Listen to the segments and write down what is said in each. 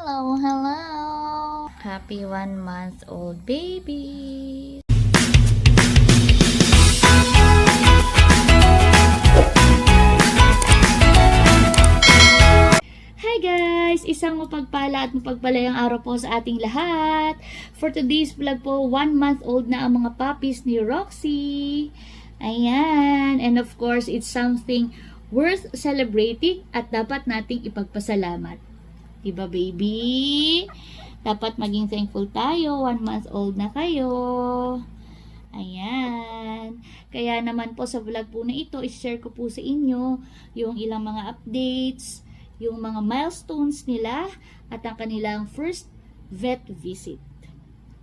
Hello, hello! Happy 1-month-old baby! Hi guys! Isang mapagpala at mapagpalayang araw po sa ating lahat. For today's vlog po, 1-month-old na ang mga puppies ni Roxy. Ayan! And of course, it's something worth celebrating at dapat nating ipagpasalamat. Diba baby? Dapat maging thankful tayo. 1-month-old na kayo. Ayan. Kaya naman po sa vlog po na ito, i-share ko po sa inyo yung ilang mga updates, yung mga milestones nila, at ang kanilang first vet visit.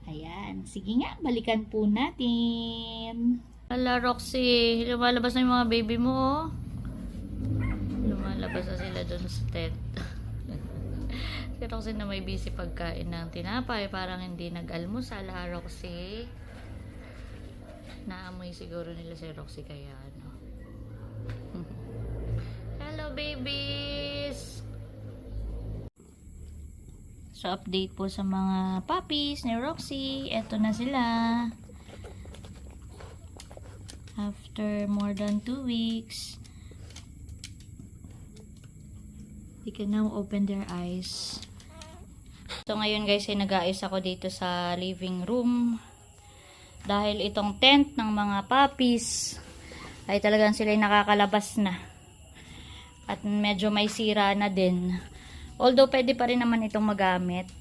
Ayan. Sige nga, balikan po natin. Hala Roxy, lumalabas na yung mga baby mo oh. Lumalabas na sila dun sa tent. Si Roxy na may busy pagkain ng tinapay. Parang hindi nag-almusal ha, Roxy. Naamoy siguro nila si Roxy kaya ano. Hello babies! So update po sa mga puppies ni Roxy. Eto na sila. After more than 2 weeks. They can now open their eyes. So ngayon guys ay nag-aayos ako dito sa living room. Dahil itong tent ng mga puppies ay talagang sila ay nakakalabas na. At medyo may sira na din. Although pwede pa rin naman itong magamit.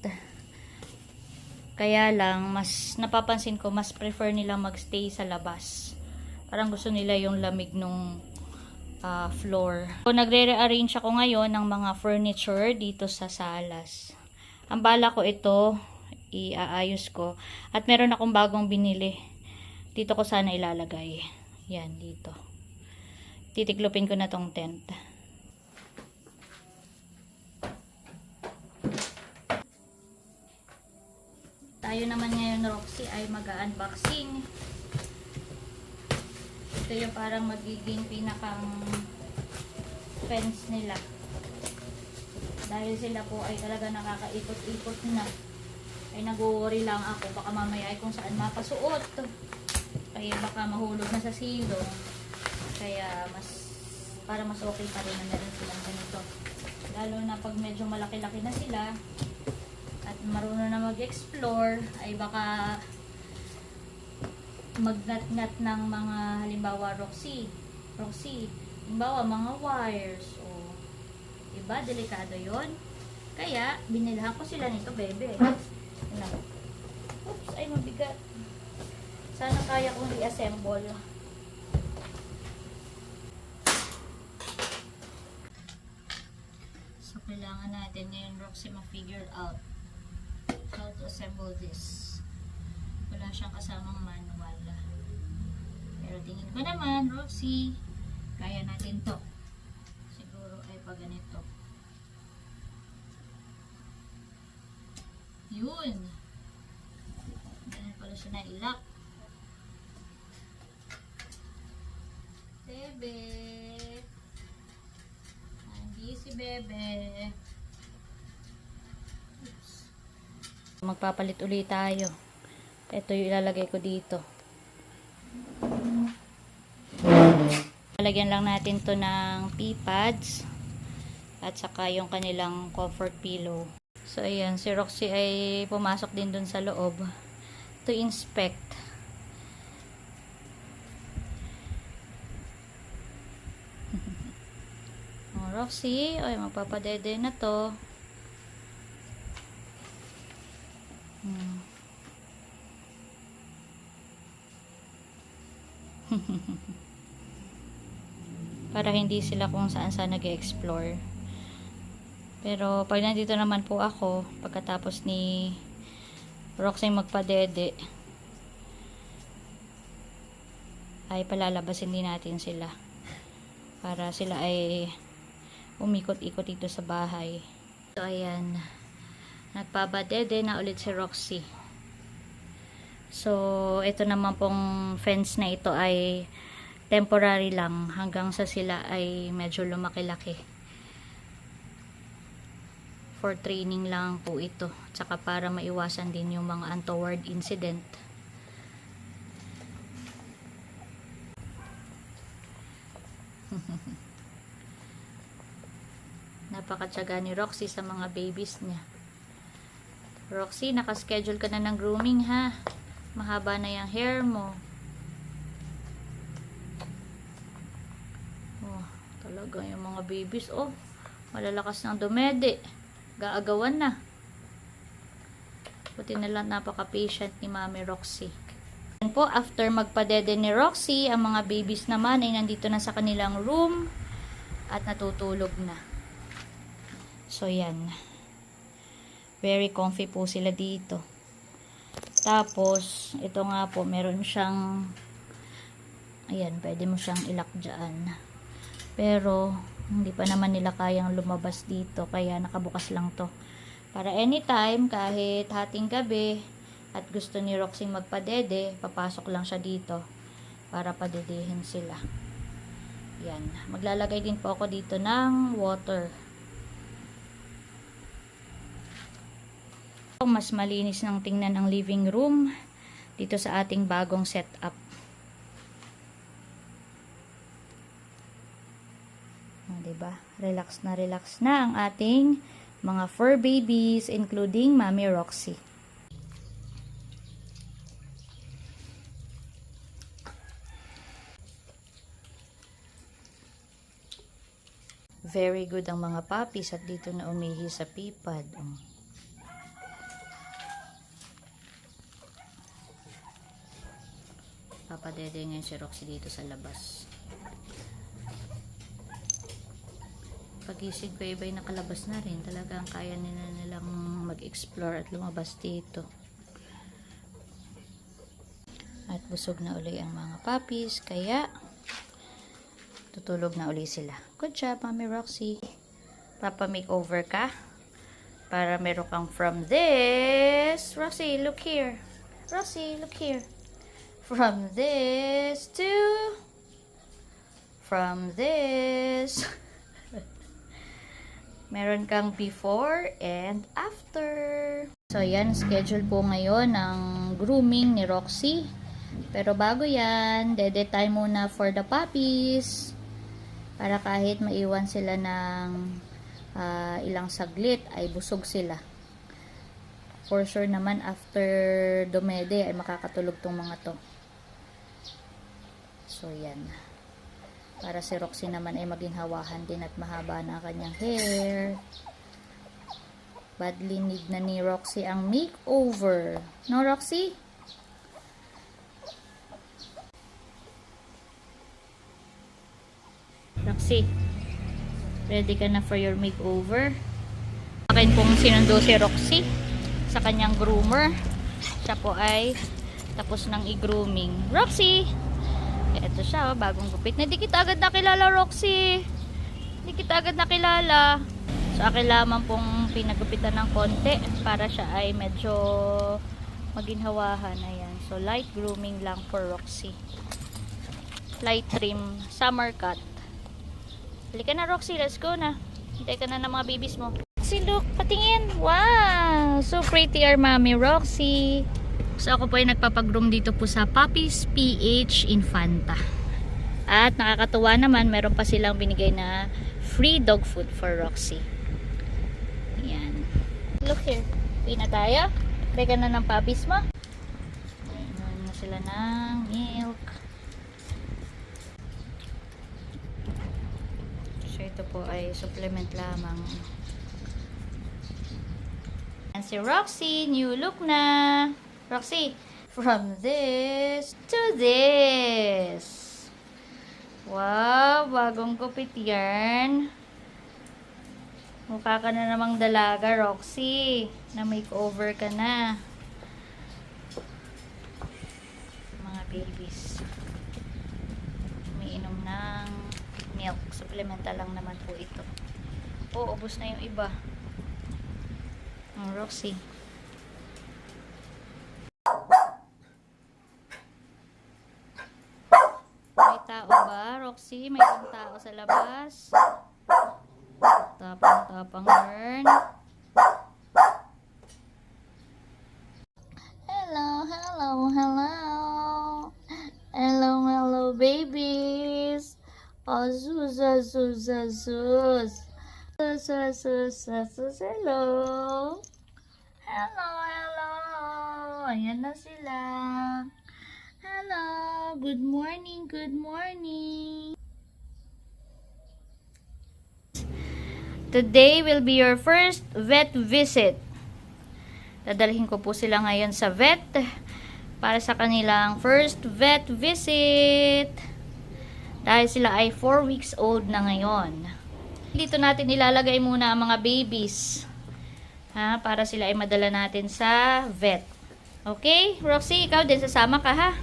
Kaya lang mas napapansin ko mas prefer nila magstay sa labas. Parang gusto nila yung lamig nung floor. So, nagre-rearrange ako ngayon ng mga furniture dito sa salas. Ang bala ko ito, iaayos ko. At meron akong bagong binili. Dito ko sana ilalagay. Yan, dito. Titiklopin ko na tong tent. Tayo naman ngayon, Roxy, ay mag-unboxing. Ito yung parang magiging pinakang fence nila. Dahil sila po ay talaga nakakaikot-ikot na. Ay nag-worry lang ako. Baka mamaya ay kung saan mapasuot. Kaya baka mahulog na sa silong. Kaya para mas okay pa rin na meron silang ganito. Lalo na pag medyo malaki-laki na sila at marunong na mag-explore ay baka magnat-ngat ng mga halimbawa Roxy, halimbawa mga wires o iba, delikado yon. Kaya binilhan ko sila nito bebe. Oops, ay mabigat. Sana kaya kong i-assemble. So kailangan natin ngayon Roxy ma-figure out how to assemble this. Wala siyang kasamang manual. Pero tingin ko naman, Roxy, kaya natin to. Siguro ay pag ganito. Yun. Ganyan pala siya na ilak. Bebe. Hindi si Bebe. Oops. Magpapalit ulit tayo. Ito yung ilalagay ko dito. Lalagyan lang natin to ng pee pads at saka yung kanilang comfort pillow. So ayan, si Roxy ay pumasok din dun sa loob to inspect. Oh, Roxy, ay magpapadede na to. Para hindi sila kung saan saan nag-explore. Pero pag nandito naman po ako, pagkatapos ni Roxy magpadede, ay palalabasin din natin sila. Para sila ay umikot-ikot dito sa bahay. So ayan, nagpabadede na ulit si Roxy. So ito naman pong fence na ito ay temporary lang hanggang sa sila ay medyo lumaki-laki. For training lang po ito. Tsaka para maiwasan din yung mga untoward incident. Napakatsaga ni Roxy sa mga babies niya. Roxy, nakaschedule ka na ng grooming ha. Mahaba na yung hair mo. Oh, talaga yung mga babies. Oh, malalakas ng dumede. Gaagawan na. Buti na lang napaka-patient ni Mami Roxy. Yan po, after magpadede ni Roxy, ang mga babies naman ay nandito na sa kanilang room at natutulog na. So, yan. Very comfy po sila dito. Tapos, ito nga po, meron siyang ayan, pwede mo siyang ilak dyan. Pero, hindi pa naman nila kayang lumabas dito, kaya nakabukas lang to. Para anytime, kahit hating gabi, at gusto ni Roxy magpadede, papasok lang siya dito para padedehin sila. Yan. Maglalagay din po ako dito ng water. Mas malinis ng tingnan ang living room dito sa ating bagong setup. Diba? Relax na ang ating mga fur babies, including Mami Roxy. Very good ang mga puppies at dito na umihi sa pipad. Papadede ngayon si Roxy dito sa labas. Pagising ko iba'y nakalabas na rin. Talagang kaya nilang mag-explore at lumabas dito. At busog na uli ang mga puppies. Kaya tutulog na uli sila. Good job, Mami Roxy. Papa makeover ka. Para meron kang from this. Roxy, look here. Roxy, look here. From this to from this. Meron kang before and after. So, yan. Schedule po ngayon ng grooming ni Roxy. Pero bago yan, dede time muna for the puppies. Para kahit maiwan sila ng ilang saglit, ay busog sila. For sure naman, after dumede, ay makakatulog tong mga to. So, yan. Para si Roxy naman ay maging hawahan din at mahaba na ang kanyang hair. Badly need na ni Roxy ang makeover. No, Roxy? Roxy, ready ka na for your makeover? Akin pong sinundo si Roxy sa kanyang groomer. Siya po ay tapos ng i-grooming. Roxy! Ito siya, bagong gupit. Hindi kita agad nakilala, Roxy. Hindi kita agad nakilala. So, akin lamang pong pinagupitan ng konti para siya ay medyo maginhawahan. Ayan. So, light grooming lang for Roxy. Light trim, summer cut. Halika na, Roxy. Let's go na. Hintay ka na ng mga babies mo. Roxy, look. Patingin. Wow! So pretty our Mami Roxy. So, ako po ay nagpapagroom dito po sa Puppies PH Infanta. At nakakatuwa naman, meron pa silang binigay na free dog food for Roxy. Ayan. Look here. Pina tayo. Beka na ng puppies mo. Ayan na sila ng milk. So, ito po ay supplement lamang. And si Roxy, new look na. Roxy, from this to this. Wow, bagong gupit yan. Mukha ka na namang dalaga, Roxy. Na makeover ka na. Mga babies. Umiinom ng milk. Supplemental lang naman po ito. Oh, ubos na yung iba. Roxy. May tao ba, Roxy? May ibang tao sa labas. Tapang-tapang Ern. Hello. Hello, hello. Ayan na sila. Hello. Good morning, good morning. Today will be your first vet visit. Dadalhin ko po sila ngayon sa vet para sa kanilang first vet visit. Dahil sila ay 4 weeks old na ngayon. Dito natin ilalagay muna ang mga babies. Para sila ay madala natin sa vet. Okay? Roxy, ikaw din sasama ka ha?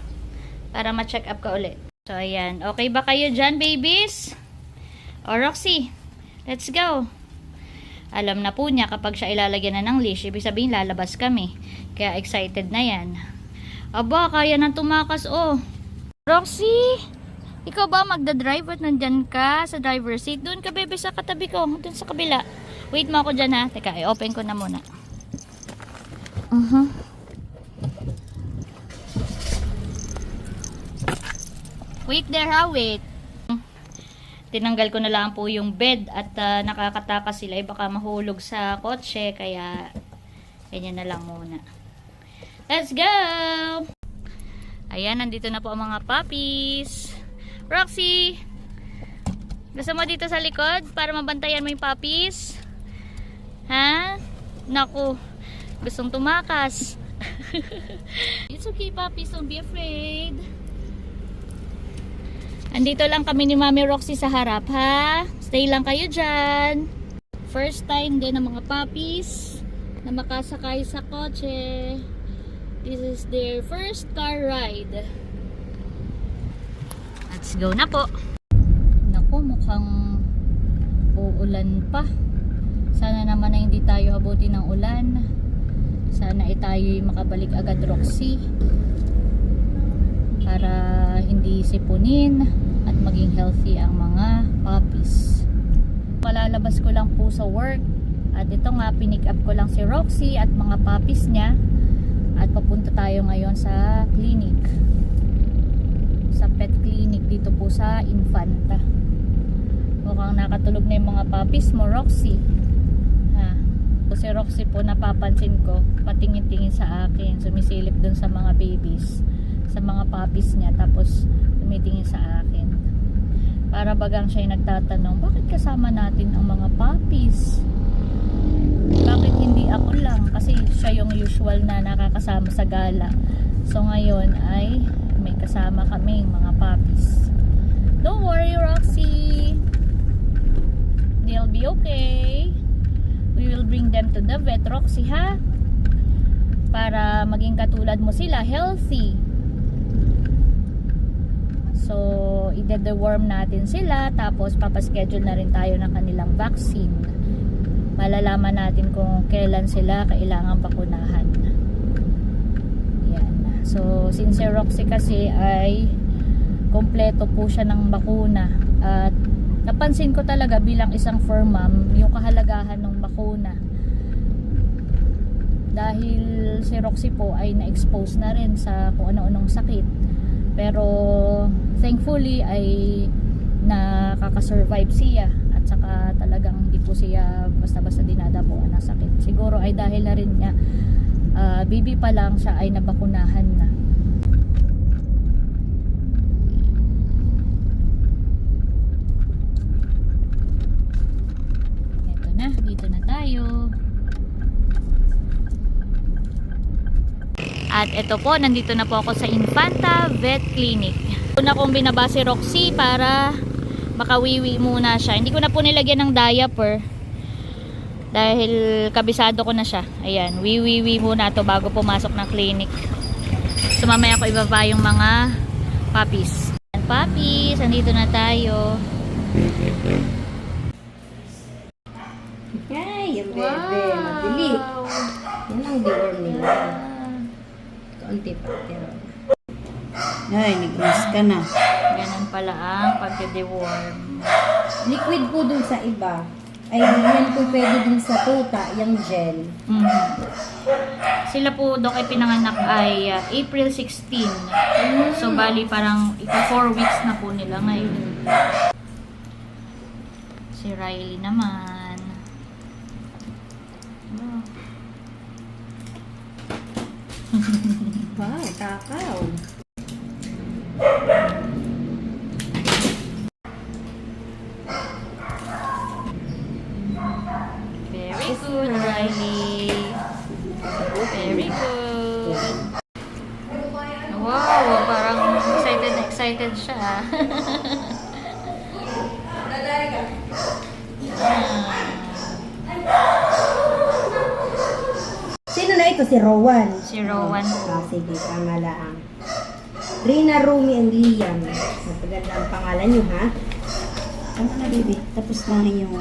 Para ma-check up ka ulit. So, ayan. Okay ba kayo dyan, babies? O, Roxy, let's go. Alam na po niya kapag siya ilalagyan na ng leash, ibig sabihin lalabas kami. Kaya excited na yan. Aba, kaya nang tumakas oh. Roxy, ikaw ba magdadrive at nandyan ka sa driver seat? Doon ka bebe sa katabi ko, doon sa kabila. Wait mo ako dyan ha. Teka, i-open ko na muna. Wait there ha, wait. Tinanggal ko na lang po yung bed at nakakatakas sila. Baka mahulog sa kotse. Kaya, ganyan na lang muna. Let's go! Ayan, nandito na po ang mga puppies. Roxy! Gusto mo dito sa likod para mabantayan mo yung puppies? Ha? Naku, gustong tumakas. It's okay, puppies. Don't be afraid. Andito lang kami ni Mami Roxy sa harap, ha? Stay lang kayo dyan. First time din ng mga puppies na makasakay sa kotse. This is their first car ride. Let's go na po. Naku, mukhang uulan pa. Sana naman na hindi tayo abuti ng ulan. Sana ay tayo'y makabalik agad, Roxy. Para hindi sipunin at maging healthy ang mga puppies. Malalabas ko lang po sa work at ito nga pinick up ko lang si Roxy at mga puppies niya at papunta tayo ngayon sa clinic, sa pet clinic dito po sa Infanta. Mukhang nakatulog na yung mga puppies mo, Roxy. Si Roxy po napapansin ko patingin-tingin sa akin, sumisilip dun sa mga babies, sa mga puppies niya, tapos tumitingin sa akin. Para bagang siya nagtatanong, bakit kasama natin ang mga puppies? Bakit hindi ako lang? Kasi siya yung usual na nakakasama sa gala. So ngayon ay may kasama kaming mga puppies. Don't worry, Roxy. They'll be okay. We will bring them to the vet, Roxy, ha? Para maging katulad mo sila, healthy. So, i-deworm natin sila, tapos papaschedule na rin tayo ng kanilang vaccine. Malalaman natin kung kailan sila kailangan bakunahan. Yan. So, since si Roxy kasi ay kompleto po siya ng bakuna. At napansin ko talaga bilang isang fur mom yung kahalagahan ng bakuna. Dahil si Roxy po ay na-expose na rin sa kung ano-anong sakit. Pero thankfully ay nakaka-survive siya at saka talagang hindi po siya basta-basta dinadapuan ng sakit. Siguro ay dahil na rin niya baby pa lang siya ay nabakunahan na. Ito na, dito na tayo. At ito po, nandito na po ako sa Infanta Vet Clinic. Una kong binaba si Roxy para makawiwi muna siya. Hindi ko na po nilagyan ng diaper dahil kabisado ko na siya. Ayan, wiwiwi muna to bago pumasok ng clinic. So mamaya ko ibaba yung mga puppies. Ayan, puppies, nandito na tayo. Ay, yung bebe, mabili. Yan ang deworm nila. Kaunti pa, pero... Ay, nag-miss ka na. Ganun pala ang pagde-deworm. Liquid po dun sa iba. Ay, yan po pwede dun sa tuta, yung gel. Sila po, Dok, ay pinanganak ay April 16. So, bali parang ika 4 weeks na po nila ngayon. Si Riley naman. Oh. Wow, takaw. Very good, Riley. Very good. Wow, parang excited na excited siya. Sino na ito? Si Rowan. Si Rowan. Sige, pangalaan. Rina, Rumi, and Liam. Napaganda ang pangalan nyo, ha? Tama na, baby. Tapos na yung...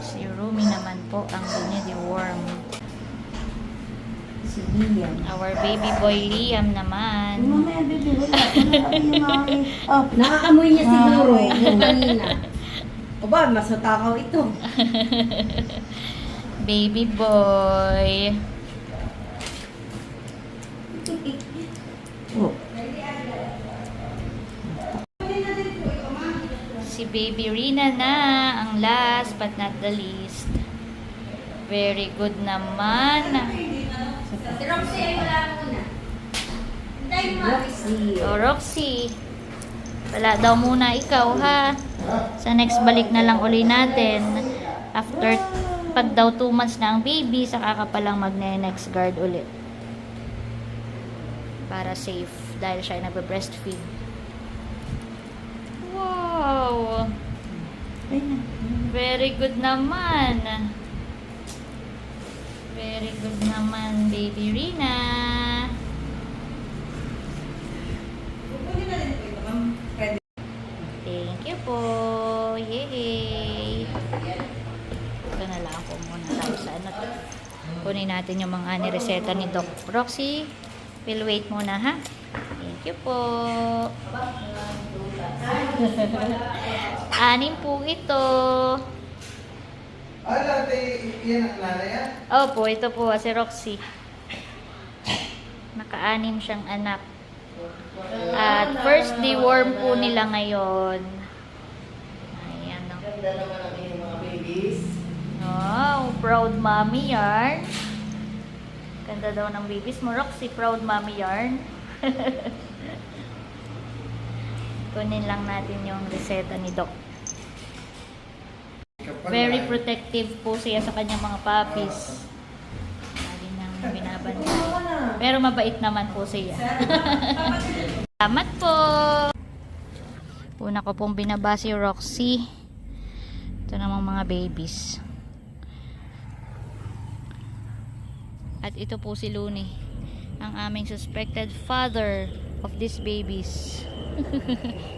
Si Rumi naman po ang worm. Si Liam. Our baby boy Liam naman. Mamaya, baby. Wala. Oh, nakakamoy niya siguro. Yung kanina. O ba, mas matakaw ito. Baby boy. Oh. Si baby Rina na ang last but not the least. Very good naman. Roxy. O Roxy, wala daw muna ikaw ha. Sa next balik na lang uli natin. After pag daw 2 months na ang baby, saka ka palang magne-next guard ulit. Para safe dahil siya ay nagbe-breastfeed. Wow! Very good naman. Very good naman, baby Rina. Thank you po. Yay! Ito na lang po muna tayo sa ano. Kunin natin yung mga nireseta ni Doc Roxy. We'll wait muna ha. Thank you po. 6 po ito. Yan ang nanay yan? Opo, ito po si Roxy. Naka-6 siyang anak. At first deworm po nila ngayon. Ayan o. Ganda naman ang inyong mga babies. Wow, proud mommy yarn. Ganda daw ng babies mo, Roxy. Proud mommy yarn. Kunin lang natin yung reseta ni Doc. Very protective po siya sa kanyang mga puppies. Lagi nang binabantayan. Pero mabait naman po siya. Salamat po! Una ko pong binaba si Roxy. Ito namang mga babies. At ito po si Looney, ang aming suspected father of these babies.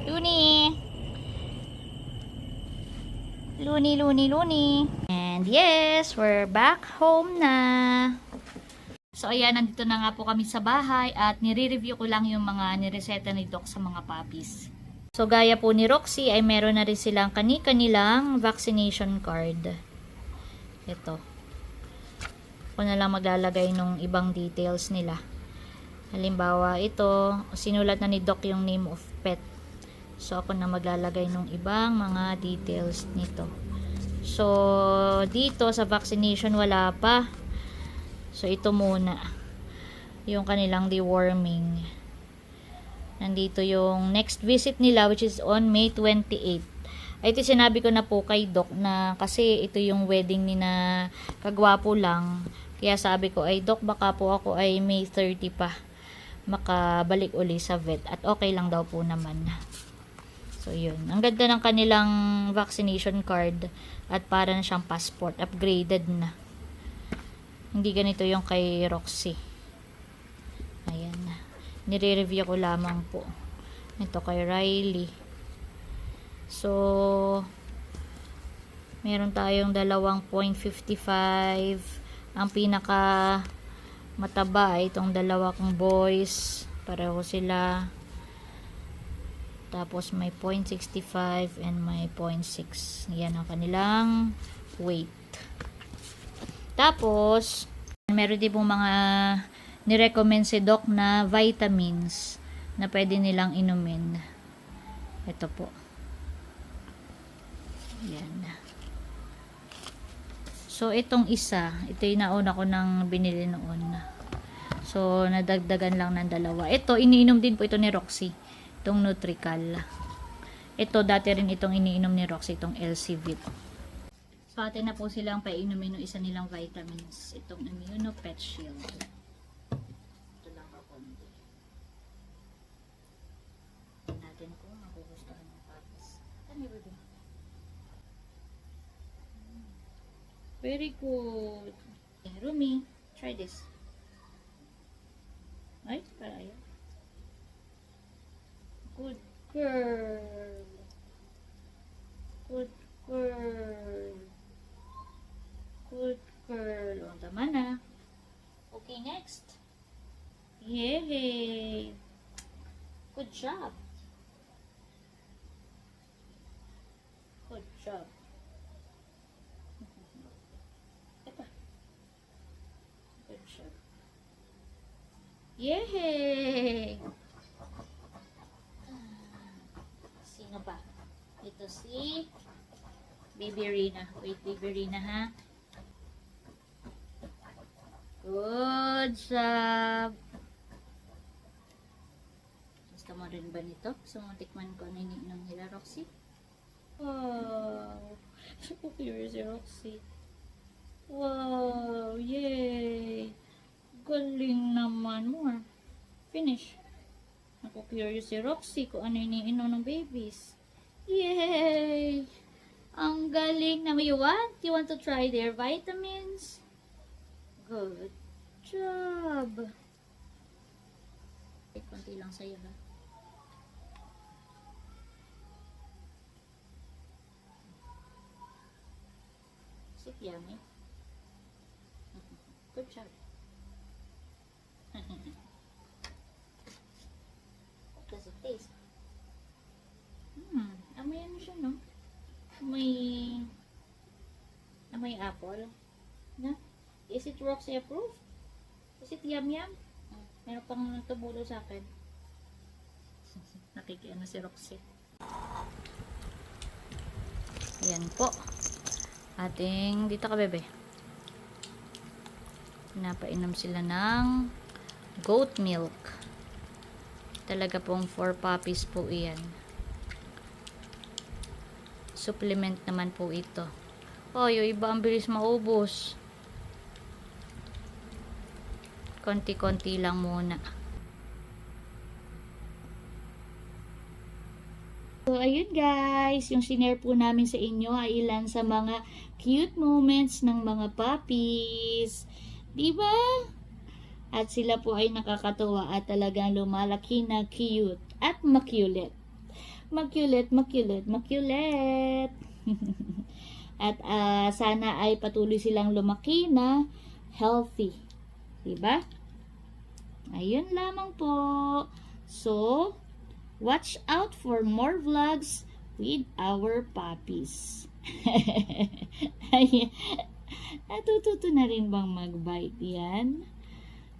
Looney! Looney, Looney, Looney. And yes, we're back home na. So ayan, nandito na nga po kami sa bahay at nire-review ko lang yung mga nireseta ni Doc sa mga puppies. So gaya po ni Roxy ay meron na rin silang kanilang vaccination card. Ito. Ako na lang maglalagay nung ibang details nila. Halimbawa ito, sinulat na ni Doc yung name of pet. So ako na maglalagay nung ibang mga details nito. So dito sa vaccination wala pa. So ito muna. Yung kanilang deworming. Nandito yung next visit nila which is on May 28. Ay ito sinabi ko na po kay Doc na kasi ito yung wedding ni na kagwapo lang. Kaya sabi ko ay Doc baka po ako ay May 30 pa makabalik uli sa vet. At okay lang daw po naman. So, yun. Ang ganda ng kanilang vaccination card at para na siyang passport. Upgraded na. Hindi ganito yung kay Roxy. Ayan. Nire-review ko lamang po. Ito kay Riley. So, meron tayong 2.55. Ang pinaka mataba ay itong dalawa kong boys. Pareho sila. Tapos may 0.65 and may 0.6. Yan ang kanilang weight. Tapos, meron din pong mga nirecommend si Doc na vitamins na pwede nilang inumin. Ito po. Yan. So, itong isa, ito yung nauna ko nang binili noon. So, nadagdagan lang ng dalawa. Ito, iniinom din po ito ni Roxy. Itong Nutrical. Ito, dati rin itong iniinom ni Roxy, itong LC-Vit. So, atin na po silang painumin ng isa nilang vitamins. Itong Immuno Pet Shield. Ito lang ako. Tignan natin kung magugustuhan ng puppies. Ano ba ito? Very good. Okay, Rumi, try this. Ay, para ayaw. Good girl. Good girl. Good girl. O, tama na. Okay, next. Yay! Good job. Good job. Ito. Good job. Yay! Sino ba? Ito si Baby Rina. Wait, Baby Rina, ha? Good job! Gusto mo rin ba nito? Gusto mo tikman ko ano yung nila, Roxy? Wow! So curious si Roxy. Wow! Yay! Galing naman mo, ha? Finish. Naku-curious si Roxy kung ano iniinom ng babies. Yay! Ang galing na. You want? You want to try their vitamins? Good job. Konti lang sa'yo, ha? Is it yummy? Good job. What does it taste? Amoy ano siya, no? Amoy apple. Na? Is it Roxy approved? Is it yum yum? Meron pang nagtubulo sa akin. Nakikiano si Roxy. Ayan po. Ating, dito ka bebe. Pinapainom sila ng goat milk. Talaga pong for puppies po iyan. Supplement naman po ito. Oh, yung iba ang bilis maubos. Konti-konti lang muna. So, ayun guys, yung sinare po namin sa inyo ay ilan sa mga cute moments ng mga puppies. Diba? At sila po ay nakakatuwa at talagang lumalaki na cute at makulit. Makulit, makulit, makulit. At sana ay patuloy silang lumaki na healthy. Diba? Ayun lamang po. So, watch out for more vlogs with our puppies. Ay, natututo na rin bang mag-bite yan?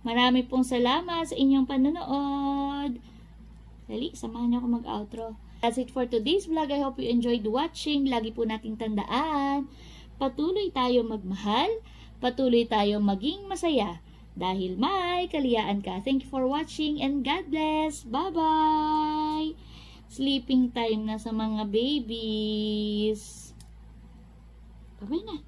Marami pong salamat sa inyong panonood. Dali, samahan niyo ako mag-outro. That's it for today's vlog. I hope you enjoyed watching. Lagi po nating tandaan, patuloy tayo magmahal, patuloy tayo maging masaya. Dahil may kaliyaan ka. Thank you for watching and God bless. Bye-bye! Sleeping time na sa mga babies. Bye-bye na.